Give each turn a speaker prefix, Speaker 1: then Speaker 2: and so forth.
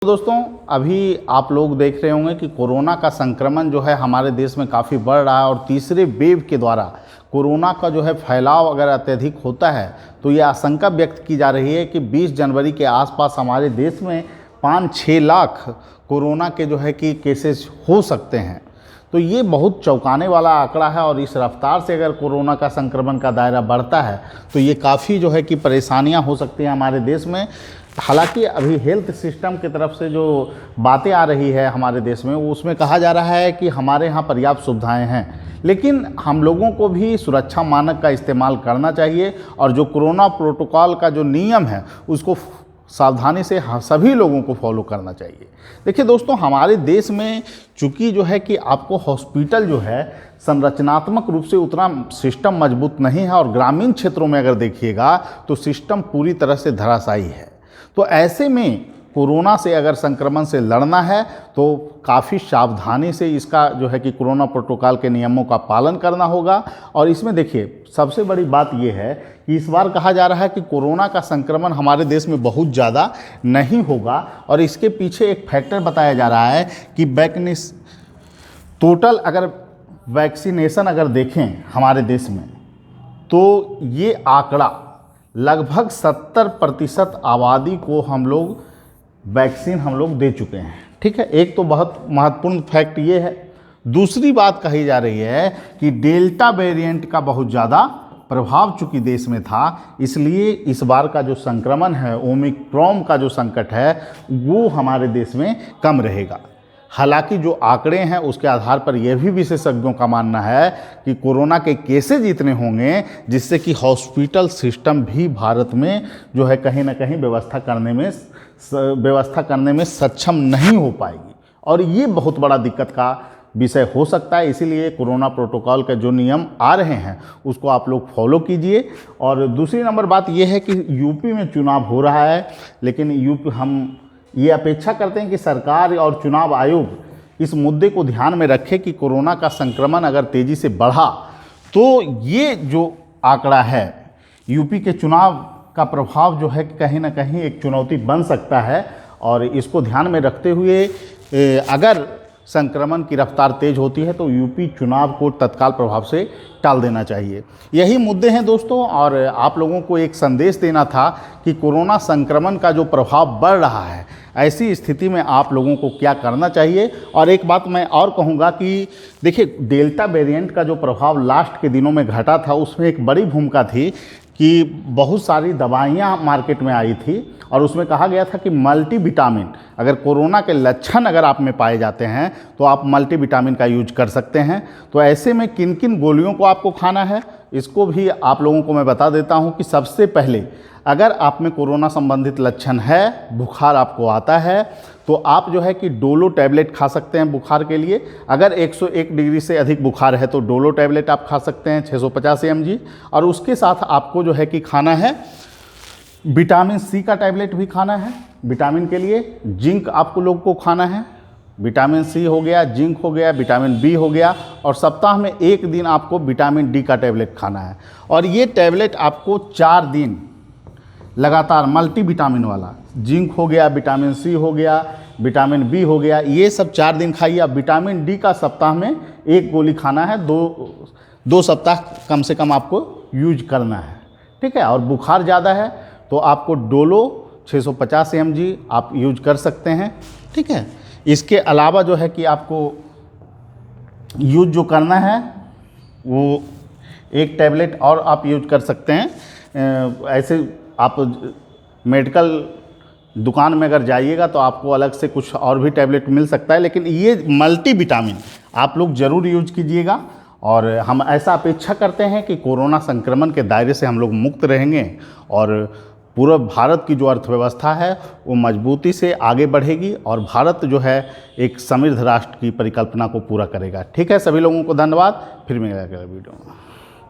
Speaker 1: तो दोस्तों, अभी आप लोग देख रहे होंगे कि कोरोना का संक्रमण जो है हमारे देश में काफ़ी बढ़ रहा है और तीसरे वेव के द्वारा कोरोना का जो है फैलाव अगर अत्यधिक होता है तो ये आशंका व्यक्त की जा रही है कि 20 जनवरी के आसपास हमारे देश में 5-6 लाख कोरोना के जो है कि केसेस हो सकते हैं। तो ये बहुत चौंकाने वाला आंकड़ा है और इस रफ्तार से अगर कोरोना का संक्रमण का दायरा बढ़ता है तो ये काफ़ी जो है कि परेशानियां हो सकती हैं हमारे देश में। हालांकि अभी हेल्थ सिस्टम की तरफ से जो बातें आ रही है हमारे देश में उसमें कहा जा रहा है कि हमारे यहाँ पर्याप्त सुविधाएं हैं, लेकिन हम लोगों को भी सुरक्षा मानक का इस्तेमाल करना चाहिए और जो कोरोना प्रोटोकॉल का जो नियम है उसको सावधानी से सभी लोगों को फॉलो करना चाहिए। देखिए दोस्तों, हमारे देश में चूँकि जो है कि आपको हॉस्पिटल जो है संरचनात्मक रूप से उतना सिस्टम मजबूत नहीं है और ग्रामीण क्षेत्रों में अगर देखिएगा तो सिस्टम पूरी तरह से धराशायी है। तो ऐसे में कोरोना से अगर संक्रमण से लड़ना है तो काफ़ी सावधानी से इसका जो है कि कोरोना प्रोटोकॉल के नियमों का पालन करना होगा। और इसमें देखिए सबसे बड़ी बात यह है कि इस बार कहा जा रहा है कि कोरोना का संक्रमण हमारे देश में बहुत ज़्यादा नहीं होगा और इसके पीछे एक फैक्टर बताया जा रहा है कि टोटल अगर वैक्सीनेशन अगर देखें हमारे देश में तो ये आंकड़ा लगभग 70% आबादी को हम लोग वैक्सीन दे चुके हैं। ठीक है, एक तो बहुत महत्वपूर्ण फैक्ट ये है। दूसरी बात कही जा रही है कि डेल्टा वेरिएंट का बहुत ज़्यादा प्रभाव चूँकि देश में था, इसलिए इस बार का जो संक्रमण है ओमिक्रॉन का जो संकट है वो हमारे देश में कम रहेगा। हालांकि जो आंकड़े हैं उसके आधार पर यह भी विशेषज्ञों का मानना है कि कोरोना के केसेज इतने होंगे जिससे कि हॉस्पिटल सिस्टम भी भारत में जो है कहीं ना कहीं व्यवस्था करने में सक्षम नहीं हो पाएगी और ये बहुत बड़ा दिक्कत का विषय हो सकता है। इसीलिए कोरोना प्रोटोकॉल के जो नियम आ रहे हैं उसको आप लोग फॉलो कीजिए। और दूसरी नंबर बात यह है कि यूपी में चुनाव हो रहा है, लेकिन हम ये अपेक्षा करते हैं कि सरकार और चुनाव आयोग इस मुद्दे को ध्यान में रखे कि कोरोना का संक्रमण अगर तेज़ी से बढ़ा तो ये जो आंकड़ा है यूपी के चुनाव का प्रभाव जो है कहीं ना कहीं एक चुनौती बन सकता है और इसको ध्यान में रखते हुए अगर संक्रमण की रफ्तार तेज होती है तो यूपी चुनाव को तत्काल प्रभाव से टाल देना चाहिए। यही मुद्दे हैं दोस्तों, और आप लोगों को एक संदेश देना था कि कोरोना संक्रमण का जो प्रभाव बढ़ रहा है ऐसी स्थिति में आप लोगों को क्या करना चाहिए। और एक बात मैं और कहूँगा कि देखिए, डेल्टा वेरिएंट का जो प्रभाव लास्ट के दिनों में घटा था उसमें एक बड़ी भूमिका थी कि बहुत सारी दवाइयाँ मार्केट में आई थी और उसमें कहा गया था कि मल्टीविटामिन, अगर कोरोना के लक्षण अगर आप में पाए जाते हैं तो आप मल्टीविटामिन का यूज कर सकते हैं। तो ऐसे में किन किन गोलियों को आपको खाना है इसको भी आप लोगों को मैं बता देता हूं कि सबसे पहले अगर आप में कोरोना संबंधित लक्षण है, बुखार आपको आता है, तो आप जो है कि डोलो टैबलेट खा सकते हैं बुखार के लिए। अगर 101 डिग्री से अधिक बुखार है तो डोलो टैबलेट आप खा सकते हैं 650 mg। और उसके साथ आपको जो है कि खाना है विटामिन सी का टैबलेट भी खाना है विटामिन के लिए। जिंक आपको लोग को खाना है, विटामिन सी हो गया, जिंक हो गया, विटामिन बी हो गया, और सप्ताह में 1 दिन आपको विटामिन डी का टैबलेट खाना है। और ये टैबलेट आपको 4 दिन लगातार मल्टीविटामिन वाला, जिंक हो गया, विटामिन सी हो गया, विटामिन बी हो गया, ये सब 4 दिन खाइए। अब विटामिन डी का सप्ताह में 1 गोली खाना है, 2 सप्ताह कम से कम आपको यूज करना है। ठीक है, और बुखार ज़्यादा है तो आपको डोलो 650 mg आप यूज कर सकते हैं। ठीक है, इसके अलावा जो है कि आपको यूज जो करना है वो एक टैबलेट और आप यूज कर सकते हैं। ऐसे आप मेडिकल दुकान में अगर जाइएगा तो आपको अलग से कुछ और भी टैबलेट मिल सकता है, लेकिन ये मल्टीविटामिन आप लोग ज़रूर यूज कीजिएगा। और हम ऐसा अपेक्षा करते हैं कि कोरोना संक्रमण के दायरे से हम लोग मुक्त रहेंगे और पूरा भारत की जो अर्थव्यवस्था है वो मजबूती से आगे बढ़ेगी और भारत जो है एक समृद्ध राष्ट्र की परिकल्पना को पूरा करेगा। ठीक है, सभी लोगों को धन्यवाद। फिर मिलेगा अगले वीडियो में।